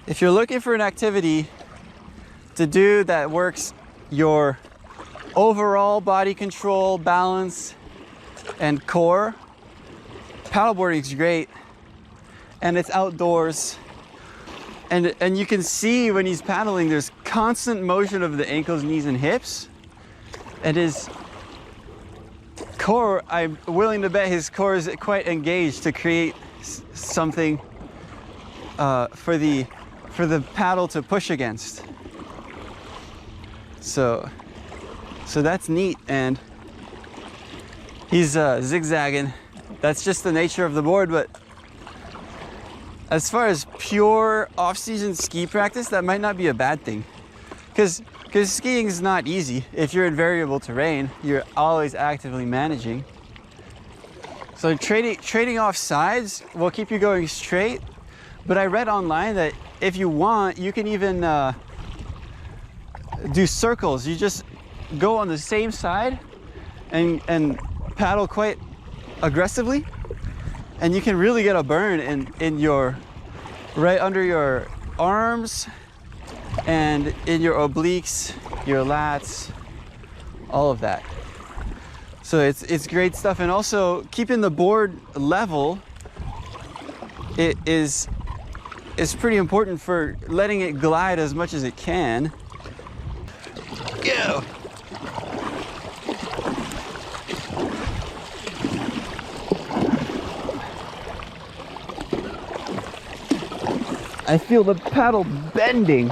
If you're looking for an activity to do that works your overall body control, balance, and core, paddleboarding is great. And it's outdoors. And you can see when he's paddling, there's constant motion of the ankles, knees, and hips. And his core, I'm willing to bet his core is quite engaged to create something for the paddle to push against. So that's neat, and he's zigzagging. That's just the nature of the board, but as far as pure off-season ski practice, that might not be a bad thing. Because skiing is not easy. If you're in variable terrain, you're always actively managing. So trading off sides will keep you going straight. But I read online that if you want, you can even do circles. You just go on the same side and paddle quite aggressively. And you can really get a burn in your, right under your arms and in your obliques, your lats, all of that. So it's great stuff. And also keeping the board level, it is pretty important for letting it glide as much as it can. Go! I feel the paddle bending.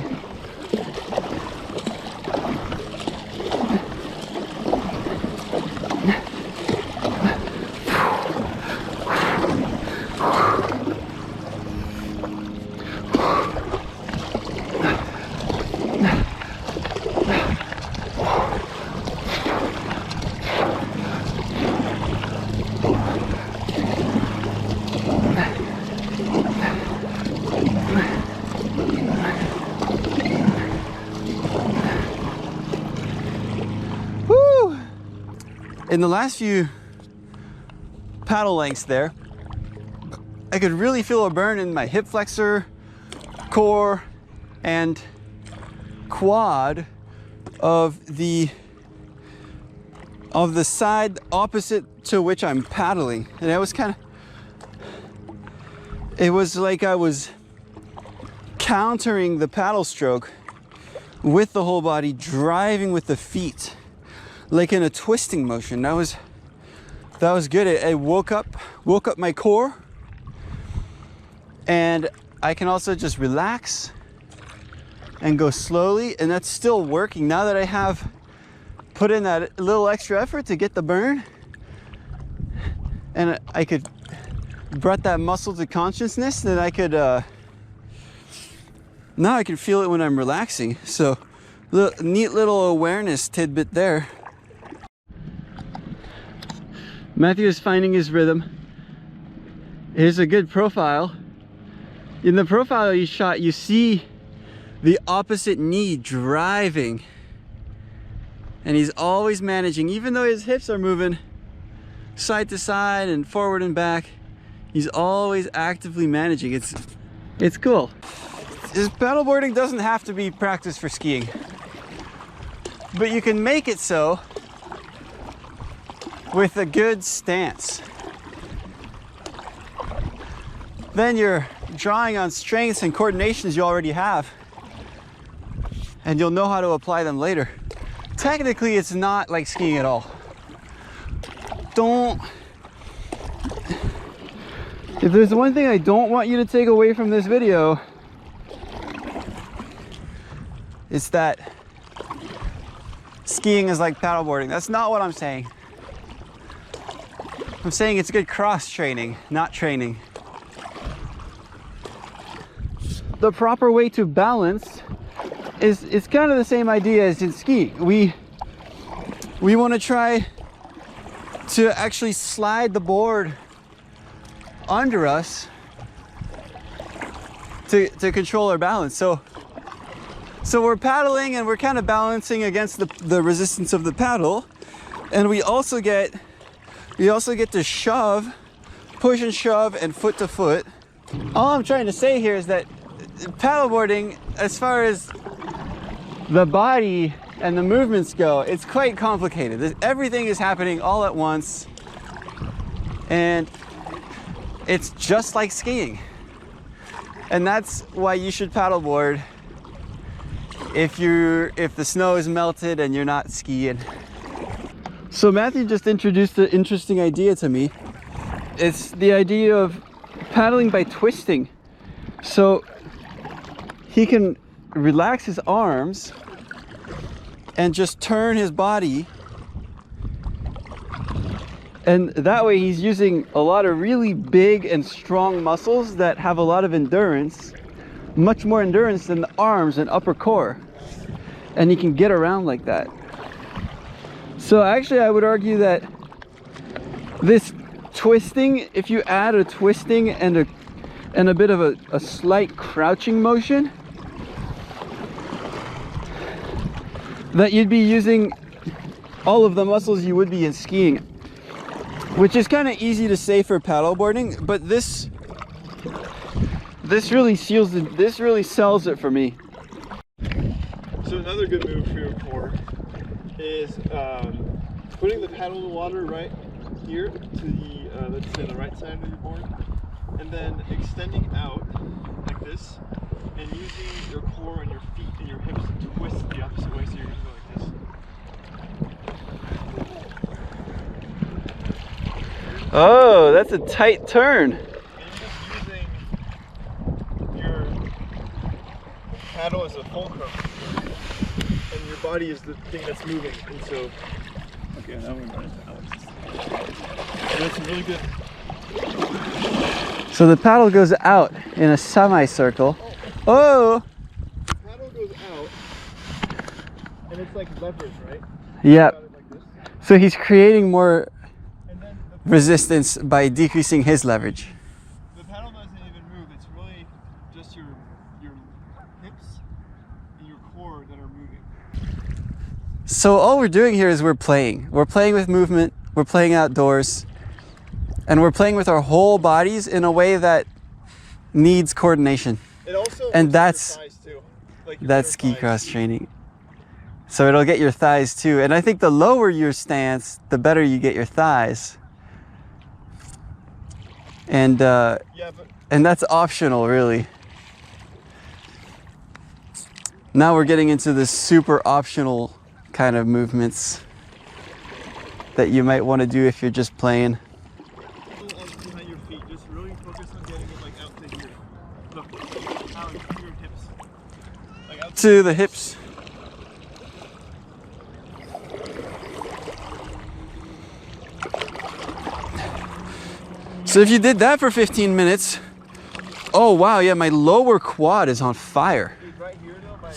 In the last few paddle lengths there, I could really feel a burn in my hip flexor, core, and quad of the side opposite to which I'm paddling. And it was like I was countering the paddle stroke with the whole body, driving with the feet, like in a twisting motion. That was good. I woke up my core, and I can also just relax and go slowly, and that's still working. Now that I have put in that little extra effort to get the burn, and I could brought that muscle to consciousness, then I could now I can feel it when I'm relaxing. So neat little awareness tidbit there. Matthieu is finding his rhythm. Here's a good profile. In the profile you shot, you see the opposite knee driving. And he's always managing, even though his hips are moving side to side and forward and back, he's always actively managing. It's cool. This paddleboarding doesn't have to be practice for skiing, but you can make it so with a good stance. Then you're drawing on strengths and coordinations you already have, and you'll know how to apply them later. Technically, it's not like skiing at all. If there's one thing I don't want you to take away from this video, it's that skiing is like paddleboarding. That's not what I'm saying. I'm saying it's good cross training, not training. The proper way to balance is kind of the same idea as in skiing. We want to try to actually slide the board under us to control our balance. So we're paddling and we're kind of balancing against the resistance of the paddle, and we also get to shove, push and shove, and foot to foot. All I'm trying to say here is that paddleboarding, as far as the body and the movements go, it's quite complicated. Everything is happening all at once, and it's just like skiing. And that's why you should paddleboard if the snow is melted and you're not skiing. So Matthew just introduced an interesting idea to me. It's the idea of paddling by twisting. So he can relax his arms and just turn his body, and that way he's using a lot of really big and strong muscles that have a lot of endurance, much more endurance than the arms and upper core, and he can get around like that. So actually I would argue that this twisting, if you add a twisting and a bit of a slight crouching motion, that you'd be using all of the muscles you would be in skiing, which is kind of easy to say for paddleboarding, but this really sells it for me. So another good move for your core is putting the paddle in the water right here to the let's say the right side of your board, and then extending out like this and using your core and your feet and your hips to twist the opposite way, so you're going to go like this. Oh, that's a tight turn. And you're just using your paddle as a fulcrum, and your body is the thing that's moving. And so, okay, now we're running to Alex. And that's really good. So the paddle goes out in a semicircle. Oh! The paddle goes out, and it's like leverage, right? Yep. Like this. So he's creating more And then resistance by decreasing his leverage. the paddle doesn't even move. It's really just your hips and your core that are moving. So all we're doing here is we're playing. We're playing with movement, we're playing outdoors, and we're playing with our whole bodies in a way that needs coordination. It also And looks that's at your thighs too. Like your That's inner ski thighs. cross training. So it'll get your thighs too. And I think the lower your stance, the better you get your thighs. And Yeah, but and that's optional, really. Now we're getting into the super optional kind of movements that you might want to do if you're just playing. behind your feet, just really focus on getting it like out to here. Look, out to your hips. Like out To the hips. So if you did that for 15 minutes, oh wow, yeah, my lower quad is on fire. Dude, right here though, my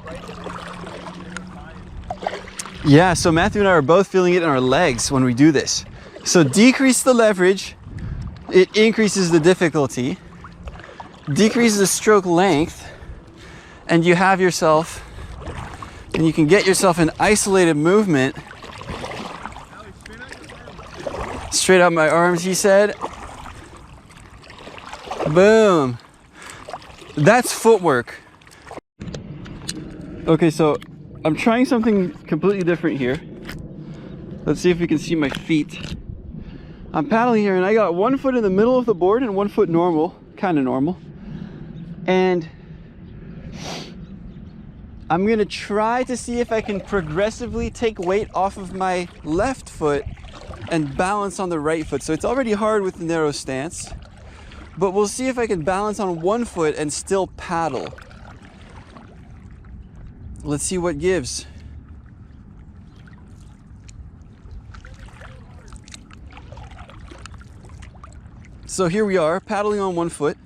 right hip, thigh. Yeah, so Matthew and I are both feeling it in our legs when we do this. So decrease the leverage, it increases the difficulty, decreases the stroke length, and you have yourself, and you can get yourself an isolated movement. Straight out my arms, he said. Boom. That's footwork. Okay, so I'm trying something completely different here. Let's see if we can see my feet. I'm paddling here and I got one foot in the middle of the board and one foot normal, kind of normal. And I'm gonna try to see if I can progressively take weight off of my left foot and balance on the right foot. So it's already hard with the narrow stance, but we'll see if I can balance on one foot and still paddle. Let's see what gives. So here we are, paddling on one foot.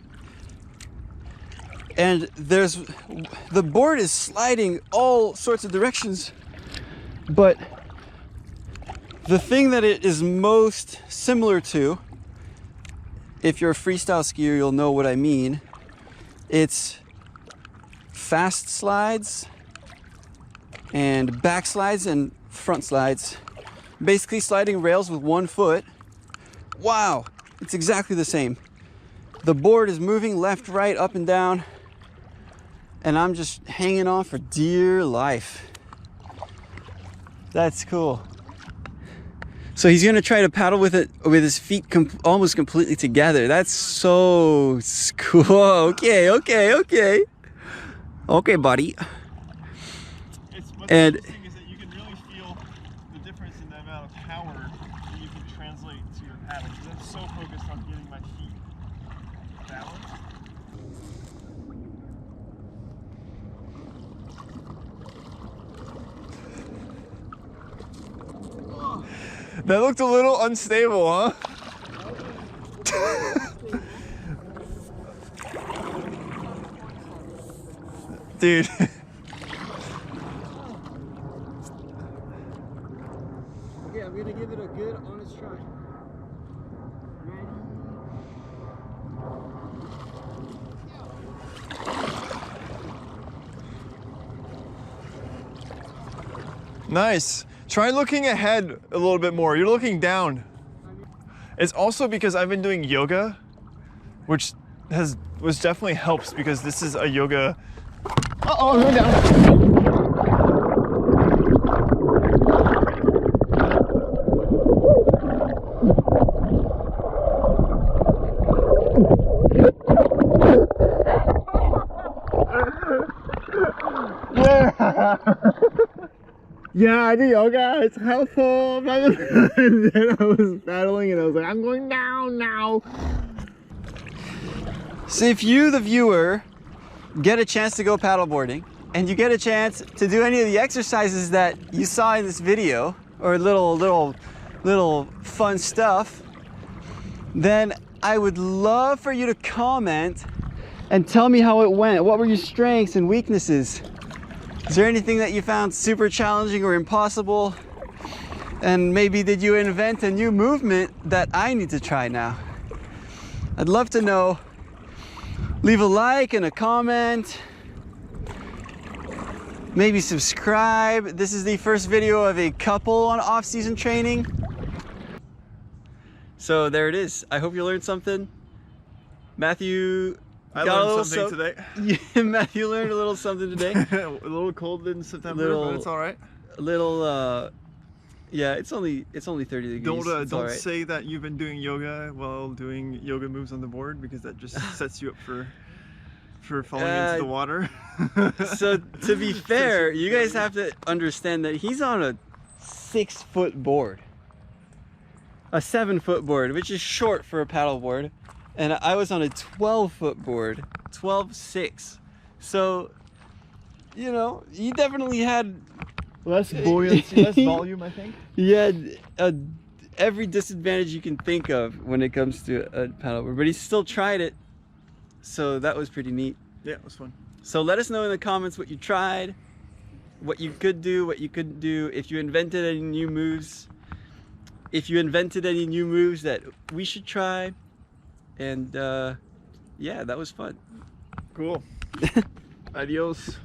And the board is sliding all sorts of directions, but the thing that it is most similar to, if you're a freestyle skier, you'll know what I mean. It's fast slides and back slides and front slides. Basically sliding rails with one foot. Wow, it's exactly the same. The board is moving left, right, up and down, and I'm just hanging on for dear life. That's cool. So he's gonna try to paddle with it with his feet almost completely together. That's so cool. Okay, buddy. What's And interesting is that you can really feel the difference in the amount of power that you can translate to your paddle. Because I'm so focused on getting my feet balanced. That looked a little unstable, huh? Dude. Okay, I'm gonna give it a good, honest try. Ready? Nice. Try looking ahead a little bit more. You're looking down. It's also because I've been doing yoga, which definitely helps because this is a yoga. Uh-oh, I'm going down. Yeah, I do yoga. It's helpful. And then I was paddling and I was like, I'm going down now. So if you, the viewer, get a chance to go paddleboarding and you get a chance to do any of the exercises that you saw in this video, or little fun stuff, then I would love for you to comment and tell me how it went. What were your strengths and weaknesses? Is there anything that you found super challenging or impossible? And maybe did you invent a new movement that I need to try now? I'd love to know. Leave a like and a comment. Maybe subscribe. This is the first video of a couple on off-season training. So there it is. I hope you learned something. Matthieu I learned something today. Yeah, Matthieu learned a little something today. A little cold in September, but it's all right. A little, yeah, it's only 30 degrees. Don't say that you've been doing yoga while doing yoga moves on the board, because that just sets you up for falling into the water. So to be fair, you guys have to understand that he's on a 6-foot board, a 7-foot board, which is short for a paddle board. And I was on a 12-foot board, 12.6. So, you know, he definitely had less buoyancy, less volume, I think. He had every disadvantage you can think of when it comes to a paddleboard, but he still tried it. So that was pretty neat. Yeah, it was fun. So let us know in the comments what you tried, what you could do, what you couldn't do, if you invented any new moves, that we should try. And yeah, that was fun. Cool. Adios.